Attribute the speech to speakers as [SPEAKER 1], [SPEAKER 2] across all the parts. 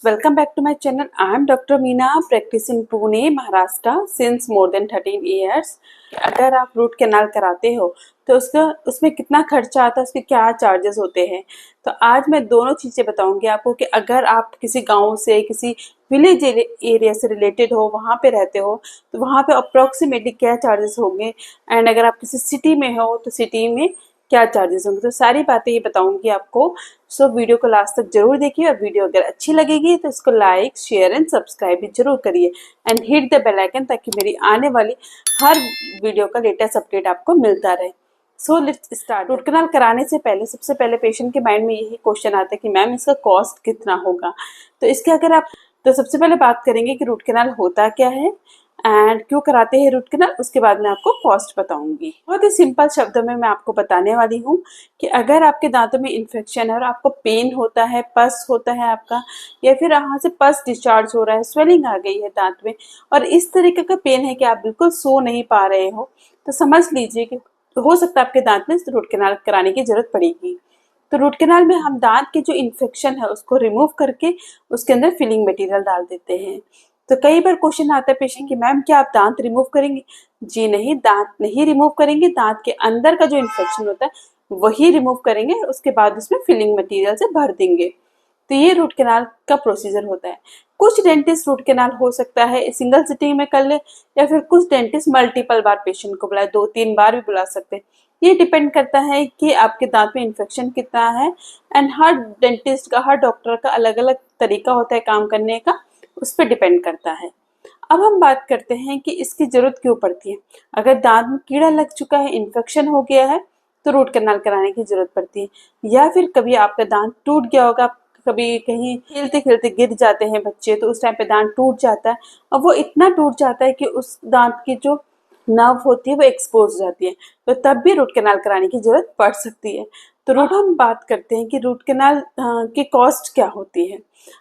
[SPEAKER 1] Welcome back to my channel. I am Dr. Meena, practice in Pune, Maharashtra since more than 13 years. अगर आप root canal कराते हो तो उसमें कितना खर्चा आता है, उसके क्या चार्जेस होते हैं। तो आज मैं दोनों चीज़ें बताऊंगी आपको कि अगर आप किसी गांव से, किसी विलेज एरिया से रिलेटेड हो, वहाँ पे रहते हो तो वहाँ पे अप्रोक्सीमेटली क्या चार्जेस होंगे, एंड अगर आप किसी सिटी में हो तो सिटी में क्या चार्जेस होंगे। तो सारी बातें ये बताऊंगी आपको। सो वीडियो को लास्ट तक जरूर देखिए, और वीडियो अगर अच्छी लगेगी तो इसको लाइक, शेयर एंड सब्सक्राइब भी जरूर करिए, and hit the bell icon ताकि मेरी आने वाली हर वीडियो का लेटेस्ट अपडेट आपको मिलता रहे। So let's start. Root canal कराने से पहले सबसे पहले पेशेंट के माइंड में यही क्वेश्चन आता है कि मैम इसका कॉस्ट कितना होगा। तो इसके अगर आप तो सबसे पहले बात करेंगे कि रूट कैनाल होता क्या है एंड क्यों कराते हैं रूट कैनाल। उसके बाद मैं आपको कॉस्ट बताऊंगी। बहुत ही सिंपल शब्दों में मैं आपको बताने वाली हूँ कि अगर आपके दांतों में इन्फेक्शन है और आपको पेन होता है, पस होता है आपका, या फिर यहाँ से पस डिस्चार्ज हो रहा है, स्वेलिंग आ गई है दांत में, और इस तरीके का पेन है कि आप बिल्कुल सो नहीं पा रहे हो, तो समझ लीजिए कि हो सकता है आपके दांत में रूट कैनाल कराने की जरूरत पड़ेगी। तो रूट कैनाल में हम दांत के जो इन्फेक्शन है उसको रिमूव करके उसके अंदर फिलिंग मटेरियल डाल देते हैं। तो कई बार क्वेश्चन आता है पेशेंट की, मैम क्या आप दांत रिमूव करेंगे? जी नहीं, दांत नहीं रिमूव करेंगे। दांत के अंदर का जो इन्फेक्शन होता है वही रिमूव करेंगे, उसके बाद उसमें फिलिंग मटेरियल से भर देंगे। तो ये रूट कैनाल का प्रोसीजर होता है। कुछ डेंटिस्ट रूट कैनाल हो सकता है सिंगल सिटिंग में कर ले, या फिर कुछ डेंटिस्ट मल्टीपल बार पेशेंट को बुलाए, 2-3 बार भी बुला सकते हैं। ये डिपेंड करता है कि आपके दांत में इन्फेक्शन कितना है, एंड हर डेंटिस्ट का, हर डॉक्टर का अलग अलग तरीका होता है काम करने का, उस पर डिपेंड करता है। अब हम बात करते हैं कि इसकी जरूरत क्यों पड़ती है। अगर दांत में कीड़ा लग चुका है, इन्फेक्शन हो गया है, तो रूट कैनाल कराने की जरूरत पड़ती है। या फिर कभी आपका दांत टूट गया होगा, कभी कहीं खेलते खेलते गिर जाते हैं बच्चे, तो उस टाइम पे दांत टूट जाता है, और वो इतना टूट जाता है कि उस दांत की जो नर्व होती है वो एक्सपोज हो जाती है, तो तब भी रूट कैनाल कराने की जरूरत पड़ सकती है। तो हम बात करते हैं कि रूट कैनाल की कॉस्ट क्या होती है।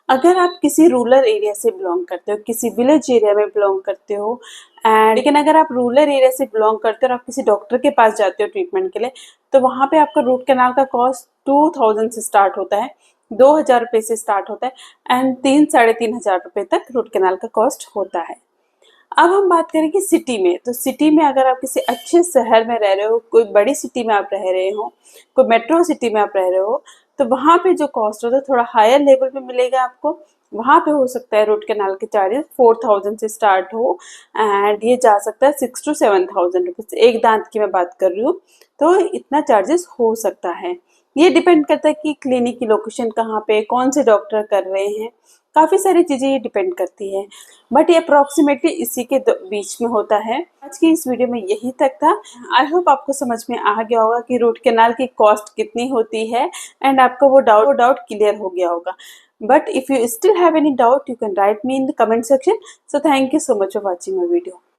[SPEAKER 1] अगर आप किसी रूरल एरिया से बिलोंग करते हो, किसी विलेज एरिया में बिलोंग करते हो, एंड लेकिन अगर आप रूरल एरिया से बिलोंग करते हो और आप किसी डॉक्टर के पास जाते हो ट्रीटमेंट के लिए, तो वहाँ पे आपका रूट कैनाल का कॉस्ट 2000 से स्टार्ट होता है, 2000 रुपये से स्टार्ट होता है, एंड 3-3.5 रुपये तक रूट कैनाल का कॉस्ट होता है। अब हम बात करें कि सिटी में, तो सिटी में अगर आप किसी अच्छे शहर में रह रहे हो, कोई बड़ी सिटी में आप रह रहे हो, कोई मेट्रो सिटी में आप रह रहे हो, तो वहाँ पे जो कॉस्ट होता है थोड़ा हायर लेवल पे मिलेगा आपको। वहाँ पे हो सकता है रूट कैनाल के चार्जेस 4000 से स्टार्ट हो, एंड ये जा सकता है 6 to 7000 रुपीज। एक दांत की मैं बात कर रही हूँ, तो इतना चार्जेस हो सकता है। ये डिपेंड करता है कि क्लिनिक की लोकेशन कहाँ पे, कौन से डॉक्टर कर रहे हैं, काफ़ी सारी चीज़ें ये डिपेंड करती है, बट ये अप्रोक्सीमेटली इसी के बीच में होता है। आज की इस वीडियो में यही तक था। आई होप आपको समझ में आ गया होगा कि रूट कैनाल की कॉस्ट कितनी होती है, एंड आपको वो डाउट क्लियर हो गया होगा। But if you still have any doubt, you can write me in the comment section. So thank you so much for watching my video.